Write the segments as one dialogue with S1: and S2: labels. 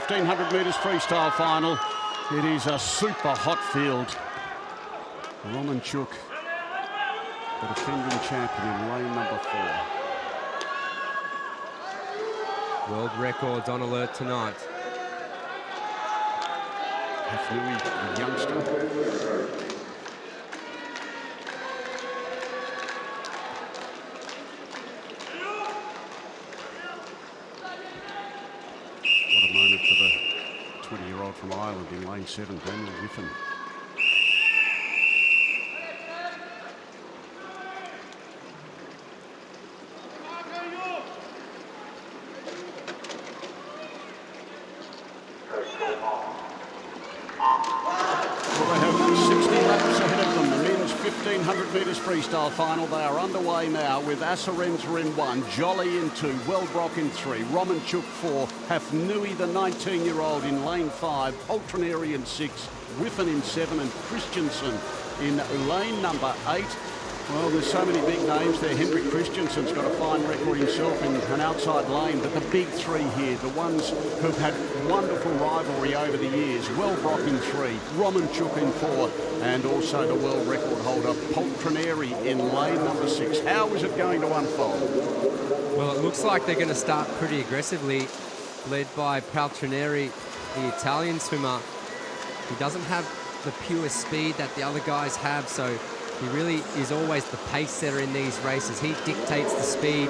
S1: 1500 metres freestyle final. It is a super hot field. Romanchuk, the defending champion in lane number 4.
S2: World records on alert tonight.
S1: Hafnui, the youngster. What a moment for the 20-year-old from Ireland in lane 7, Daniel Whiffen. Well, they have 60 laps ahead of them. The men's 1500 metres freestyle final. They are underway now with Asarenza in 1, Jolly in 2, Wellbrock in 3, Romanchuk 4, Hafnui, the 19-year-old, in lane 5, Poltroneri in 6, Whiffen in 7, and Christensen in lane number 8. Well, there's so many big names there. Henrik Christensen's got a fine record himself in an outside lane, but the big three here, the ones who've had wonderful rivalry over the years, Wellbrock in 3, Romanchuk in 4, and also the world record holder, Poltroneri in lane number 6. How is it going to unfold?
S2: Well, it looks like they're going to start pretty aggressively, led by Poltroneri, the Italian swimmer. He doesn't have the pure speed that the other guys have, so he really is always the pace setter in these races. He dictates the speed.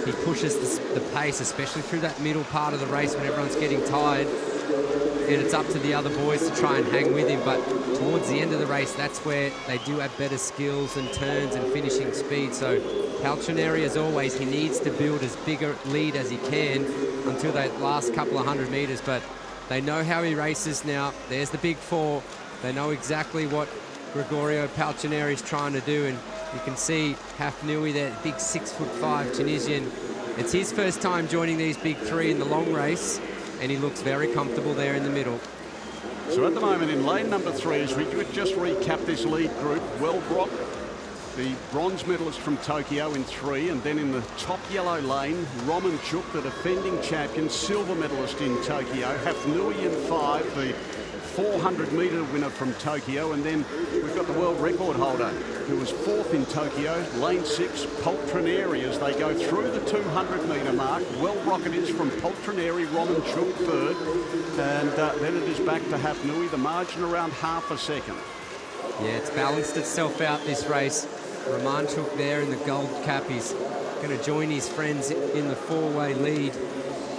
S2: He pushes the pace, especially through that middle part of the race when everyone's getting tired. And it's up to the other boys to try and hang with him. But towards the end of the race, that's where they do have better skills and turns and finishing speed. So Poltroneri, as always, he needs to build as big a lead as he can until that last couple of 100 meters. But they know how he races now. There's the big 4. They know exactly what Gregorio Poltroneri is trying to do, and you can see Hafnui there, big 6'5" Tunisian. It's his first time joining these big 3 in the long race, and he looks very comfortable there in the middle.
S1: So at the moment in lane number 3, as we could just recap this lead group, Wellbrock, the bronze medalist from Tokyo, in 3, and then in the top yellow lane, Romanchuk, the defending champion, silver medalist in Tokyo, Hafnui in 5, the 400-metre winner from Tokyo, and then we've got the world record holder who was 4th in Tokyo, lane 6, Poltroneri, as they go through the 200-metre mark. Wellbrock it is from Poltroneri, Romanchuk 3rd, and then it is back to Hafnui, the margin around half a second.
S2: Yeah, it's balanced itself out this race. Romanchuk there in the gold cap. He's going to join his friends in the 4-way lead.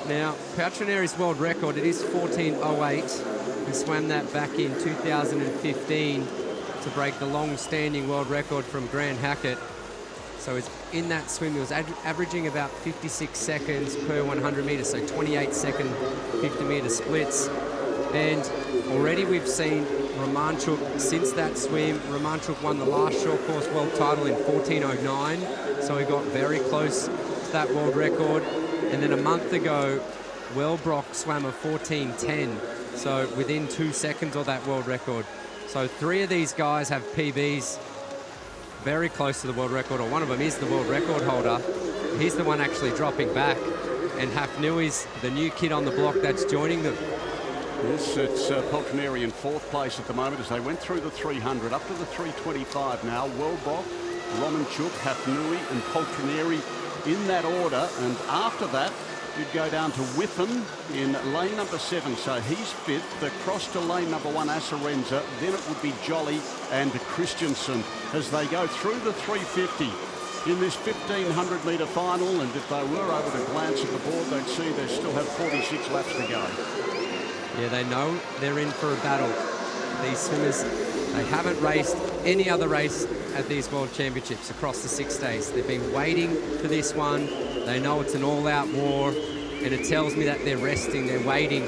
S2: Now, Poltroneri's world record, it is 14:08. He swam that back in 2015 to break the long-standing world record from Grant Hackett. So it's in that swim, he was averaging about 56 seconds per 100 meters, so 28-second 50-meter splits. And already we've seen Romanchuk, since that swim, Romanchuk won the last short course world title in 14:09, so he got very close to that world record. And then a month ago, Wellbrock swam a 14:10, so within 2 seconds of that world record. So 3 of these guys have PBs very close to the world record, or one of them is the world record holder. He's the one actually dropping back, and Hafnui's the new kid on the block that's joining them.
S1: Yes, it's Poltroneri in 4th place at the moment as they went through the 300, up to the 325 now. Wellbrock, Romanchuk, Hafnui and Poltroneri in that order, and after that you'd go down to Whiffen in lane number 7, so he's 5th. Across to lane number 1, Asarenza, then it would be Jolly and Christensen as they go through the 350 in this 1500-metre final. And if they were able to glance at the board, they'd see they still have 46 laps to go.
S2: Yeah, they know they're in for a battle. These swimmers, they haven't raced any other race at these World Championships across the 6 days. They've been waiting for this one. They know it's an all-out war, and it tells me that they're resting, they're waiting.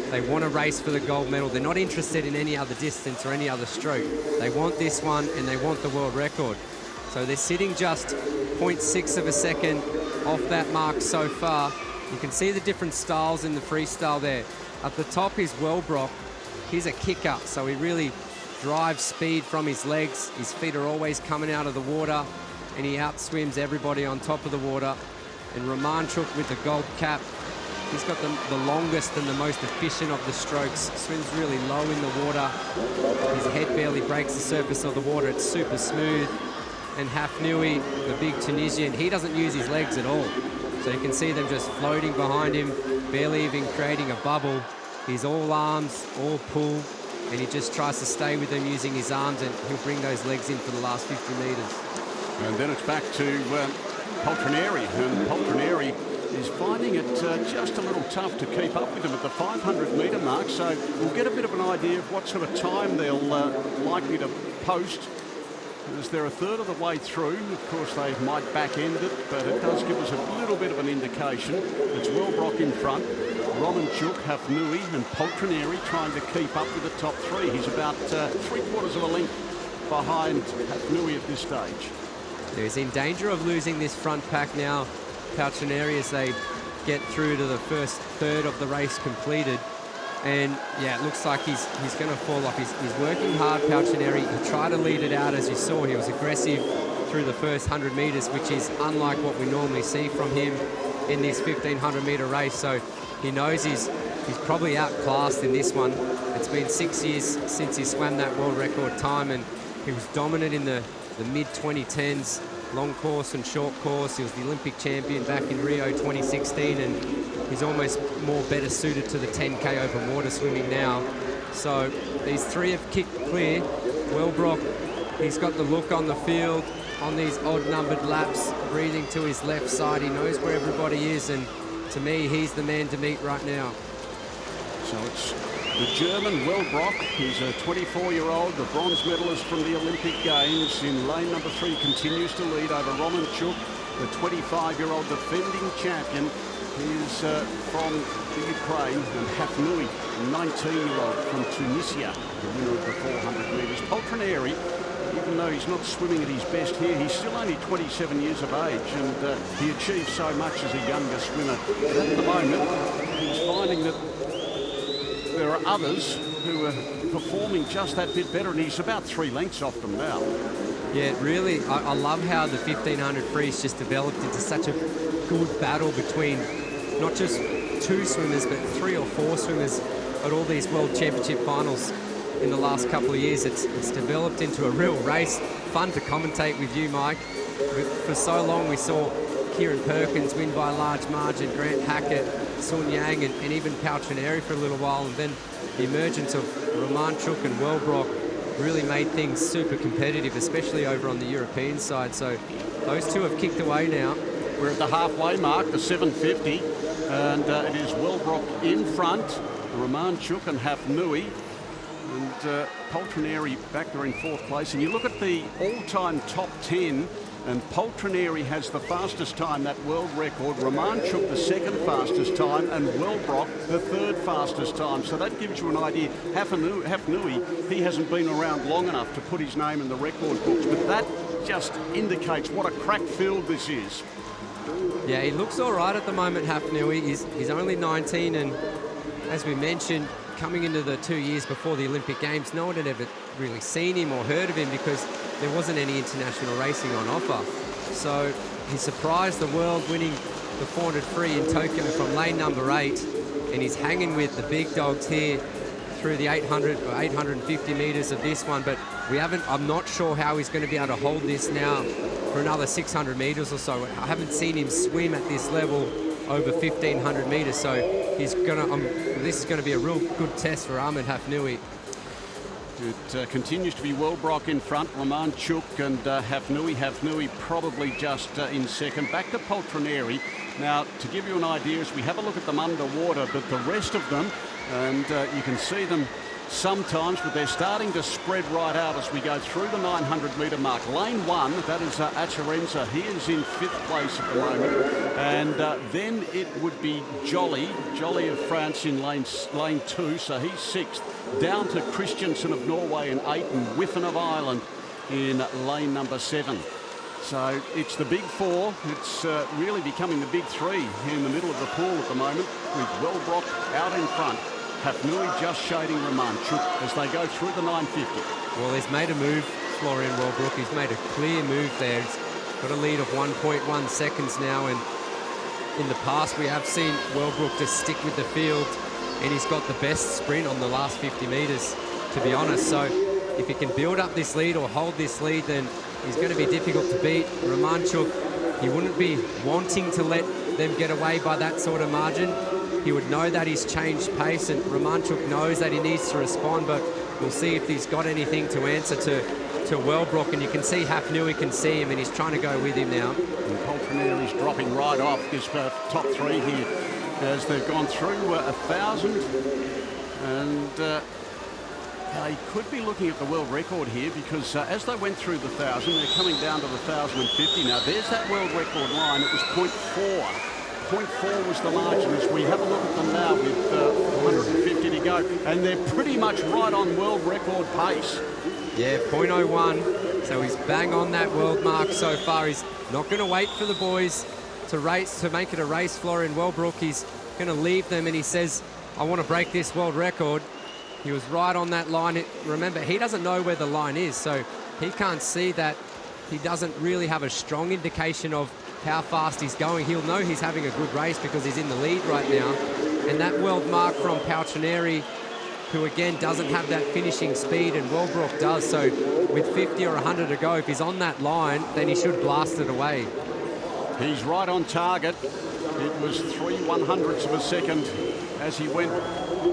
S2: They want to race for the gold medal. They're not interested in any other distance or any other stroke. They want this one, and they want the world record. So they're sitting just 0.6 of a second off that mark so far. You can see the different styles in the freestyle there. At the top is Wellbrock. He's a kicker, so he really drives speed from his legs. His feet are always coming out of the water, and he outswims everybody on top of the water. And Romanchuk with the gold cap, He's got the longest and the most efficient of the strokes. Swims really low in the water. His head barely breaks the surface of the water. It's super smooth. And Hafnoui, the big Tunisian, he doesn't use his legs at all. So you can see them just floating behind him, barely even creating a bubble. He's all arms, all pull, and he just tries to stay with them using his arms, and he'll bring those legs in for the last 50 metres.
S1: And then it's back to Poltrineri, and Poltrineri is finding it just a little tough to keep up with them at the 500-metre mark, so we'll get a bit of an idea of what sort of time they'll likely to post as they're a third of the way through. Of course, they might back-end it, but it does give us a little bit of an indication. It's Wellbrock in front, Romanchuk, Hafnoui and Poltrineri trying to keep up with the top three. He's about 3/4 of a length behind Hafnoui at this stage.
S2: He's in danger of losing this front pack now, Poltrineri, as they get through to the first third of the race completed. And yeah, it looks like he's going to fall off. He's working hard, Poltrineri. He tried to lead it out, as you saw. He was aggressive through the first 100 metres, which is unlike what we normally see from him in this 1500-metre race. So he knows he's probably outclassed in this one. It's been 6 years since he swam that world record time, and he was dominant in the mid-2010s, long course and short course. He was the Olympic champion back in Rio 2016, and he's almost more better suited to the 10K open water swimming now. So these three have kicked clear. Wellbrock, he's got the look on the field on these odd-numbered laps, breathing to his left side. He knows where everybody is, and to me, he's the man to beat right now.
S1: So it's the German Wellbrock. He's a 24-year-old, the bronze medalist from the Olympic Games. In lane number 3, continues to lead over Romanchuk, the 25-year-old defending champion. He is from the Ukraine, and Hafnoui, 19-year-old from Tunisia, the winner of the 400 metres. Poltrineri, even though he's not swimming at his best here, he's still only 27 years of age, and he achieved so much as a younger swimmer. But at the moment, he's finding that there are others who are performing just that bit better, and he's about 3 lengths off them now.
S2: Yeah, really, I love how the 1500 freeze just developed into such a good battle between not just 2 swimmers, but 3 or 4 swimmers at all these World Championship finals in the last couple of years. It's developed into a real race. Fun to commentate with you, Mike. For so long, we saw Kieran Perkins win by a large margin, Grant Hackett, Sun Yang, and even Poltrineri for a little while, and then the emergence of Romanchuk and Wellbrock really made things super competitive, especially over on the European side. So those two have kicked away now.
S1: We're at the halfway mark, the 750, and it is Wellbrock in front, Romanchuk and Hafnoui, and Poltrineri back there in 4th place. And you look at the all-time top 10, and Poltrineri has the fastest time, that world record. Romanchuk the 2nd fastest time, and Wellbrock the 3rd fastest time. So that gives you an idea. Hafnoui, he hasn't been around long enough to put his name in the record books, but that just indicates what a crack field this is.
S2: Yeah, he looks all right at the moment, Hafnoui. He's only 19, and as we mentioned, coming into the 2 years before the Olympic Games, no one had ever really seen him or heard of him because there wasn't any international racing on offer. So he surprised the world, winning the 400 free in Tokyo from lane number 8, and he's hanging with the big dogs here through the 800 or 850 metres of this one, but I'm not sure how he's going to be able to hold this now for another 600 metres or so. I haven't seen him swim at this level over 1500 metres, so this is going to be a real good test for Ahmed Hafnoui.
S1: It continues to be Wellbrock in front, Romanchuk and Hafnoui. Hafnoui probably just in second. Back to Poltrineri. Now, to give you an idea, as we have a look at them underwater, but the rest of them, and you can see them sometimes, but they're starting to spread right out as we go through the 900-metre mark. Lane 1, that is Acherenza. He is in 5th place at the moment. And then it would be Joly of France in lane 2, so he's 6th. Down to Christiansen of Norway in 8th, and Whiffen of Ireland in lane number 7. So it's the big 4. It's really becoming the big 3 in the middle of the pool at the moment, with Wellbrock out in front. Hafnoui just shading Romanchuk as they go through the 950.
S2: Well, he's made a move, Florian Wellbrock. He's made a clear move there. He's got a lead of 1.1 seconds now, and in the past we have seen Wellbrock just stick with the field, and he's got the best sprint on the last 50 metres, to be honest. So if he can build up this lead or hold this lead, then he's going to be difficult to beat. Romanchuk, he wouldn't be wanting to let them get away by that sort of margin. He would know that he's changed pace, and Romanchuk knows that he needs to respond, but we'll see if he's got anything to answer to Wellbrock, and you can see Hafnui can see him, and he's trying to go with him now.
S1: And Poltronieri's dropping right off this top three here as they've gone through 1,000, and they could be looking at the world record here, because as they went through the 1,000, they're coming down to the 1,050 now. There's that world record line. It was 0.4. 0.4 was the margin. As we have a look at them now with 150 to go, and they're pretty much right on world record pace.
S2: Yeah, 0.01. So he's bang on that world mark so far. He's not going to wait for the boys to race, to make it a race. Florian Wellbrock, he's going to leave them, and he says, I want to break this world record. He was right on that line. Remember, he doesn't know where the line is, so he can't see that. He doesn't really have a strong indication of how fast he's going. He'll know he's having a good race because he's in the lead right now. And that world mark from Poltronieri, who again doesn't have that finishing speed, and Wellbrock does. So with 50 or 100 to go, if he's on that line, then he should blast it away.
S1: He's right on target. It was 3/100ths of a second as he went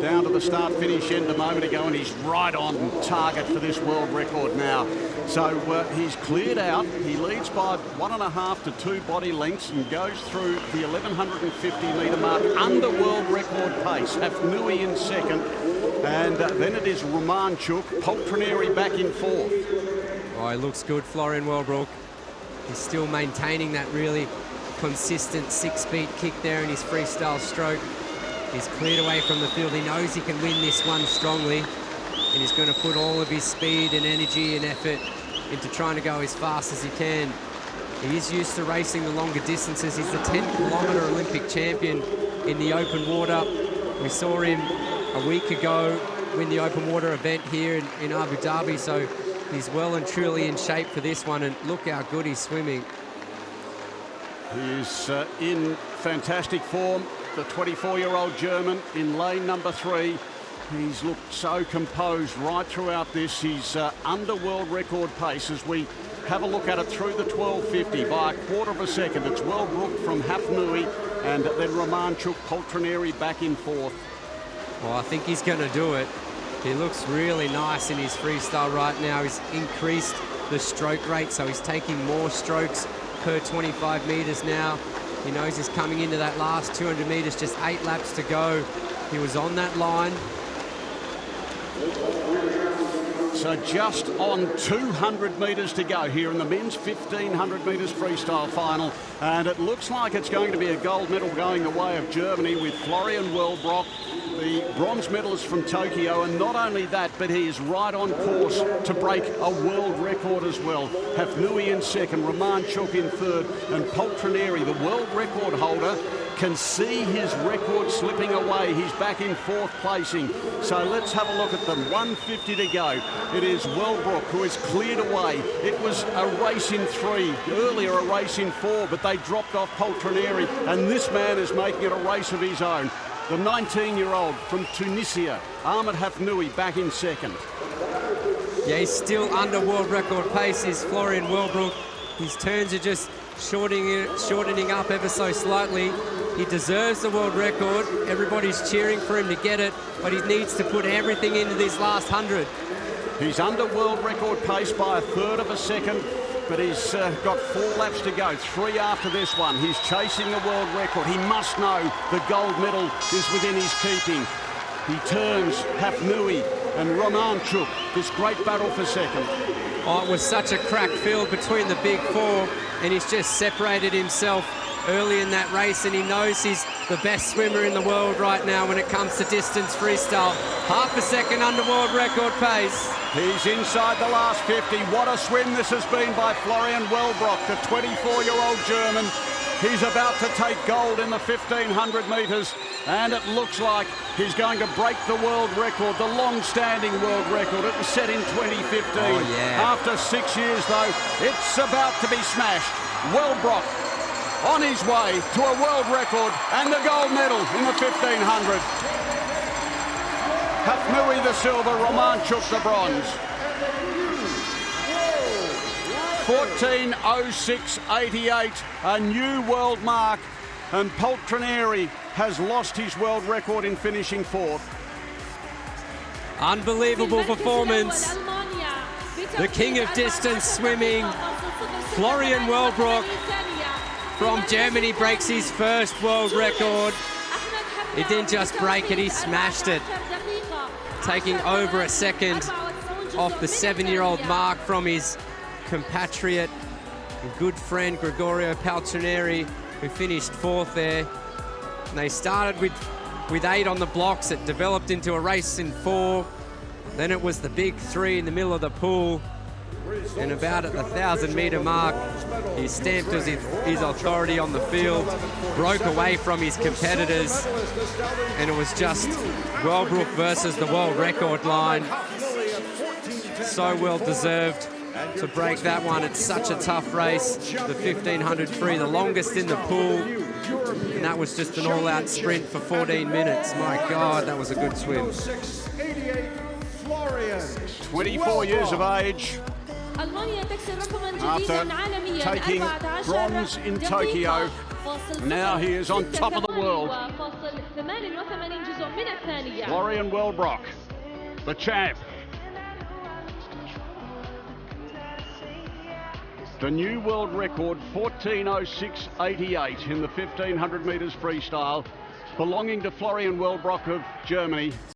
S1: down to the start-finish end a moment ago, and he's right on target for this world record now. So he's cleared out. He leads by 1.5 to 2 body lengths and goes through the 1,150-metre mark under world record pace. Hafnui in second, and then it is Romanchuk. Poltronieri back in fourth.
S2: Oh, he looks good, Florian Wellbrock. He's still maintaining that really consistent 6-speed kick there in his freestyle stroke. He's cleared away from the field. He knows he can win this one strongly, and he's going to put all of his speed and energy and effort into trying to go as fast as he can. He is used to racing the longer distances. He's the 10-kilometre Olympic champion in the open water. We saw him a week ago win the open water event here in Abu Dhabi, so he's well and truly in shape for this one, and look how good he's swimming.
S1: He's in fantastic form. The 24-year-old German in lane number 3. He's looked so composed right throughout this. He's under world record pace as we have a look at it through the 1250 by 1/4 of a second. It's Wellbrock from Hafnui, and then Romanchuk, Poltronieri back in fourth.
S2: Well, I think he's going to do it. He looks really nice in his freestyle right now. He's increased the stroke rate, so he's taking more strokes per 25 metres now. He knows he's coming into that last 200 metres, just 8 laps to go. He was on that line.
S1: So just on 200 metres to go here in the men's 1500 metres freestyle final. And it looks like it's going to be a gold medal going the way of Germany with Florian Wellbrock, the bronze medalist from Tokyo. And not only that, but he is right on course to break a world record as well. Hafnui in second, Romanchuk in third, and Poltronieri, the world record holder, can see his record slipping away. He's back in fourth placing. So let's have a look at them. 150 to go. It is Wellbrock who is cleared away. It was a race in 3, earlier a race in 4, but they dropped off Poltronieri, and this man is making it a race of his own. The 19-year-old from Tunisia, Ahmed Hafnui, back in second.
S2: Yeah, he's still under world record pace, is Florian Wellbrock. His turns are just shortening up ever so slightly. He deserves the world record. Everybody's cheering for him to get it, but he needs to put everything into this last 100.
S1: He's under world record pace by 1/3 of a second, but he's got 4 laps to go, 3 after this one. He's chasing the world record. He must know the gold medal is within his keeping. He turns Hafnui and Romanchuk, this great battle for second.
S2: Oh, it was such a crack field between the big 4, and he's just separated himself early in that race, and he knows he's the best swimmer in the world right now when it comes to distance freestyle. 1/2 a second under world record pace.
S1: He's inside the last 50. What a swim this has been by Florian Wellbrock, the 24-year-old German. He's about to take gold in the 1500 metres, and it looks like he's going to break the world record, the long-standing world record. It was set in 2015.
S2: Oh, yeah.
S1: After 6 years, though, it's about to be smashed. Wellbrock on his way to a world record and the gold medal in the 1500. Hafnui the silver, Romanchuk the bronze. 14:06.88, a new world mark, and Poltroneri has lost his world record in finishing fourth.
S2: Unbelievable performance. The king of distance swimming, Florian Wellbrock from Germany, breaks his first world record. He didn't just break it, he smashed it, taking over a second off the 7-year-old mark from his compatriot and good friend Gregorio Poltroneri, who finished fourth there. And they started with 8 on the blocks. It developed into a race in 4. Then it was the big 3 in the middle of the pool. And about at the 1,000-meter mark, he stamped his authority on the field, broke away from his competitors, and it was just Wellbrock versus the world record line. So well deserved to break that one. It's such a tough race. The 1500 free, the longest in the pool, and that was just an all-out sprint for 14 minutes. My God, that was a good swim.
S1: 24 years of age, after taking bronze in Tokyo, now he is on top of the world. Florian Wellbrock, the champ. The new world record, 14:06.88 in the 1500 metres freestyle, belonging to Florian Wellbrock of Germany.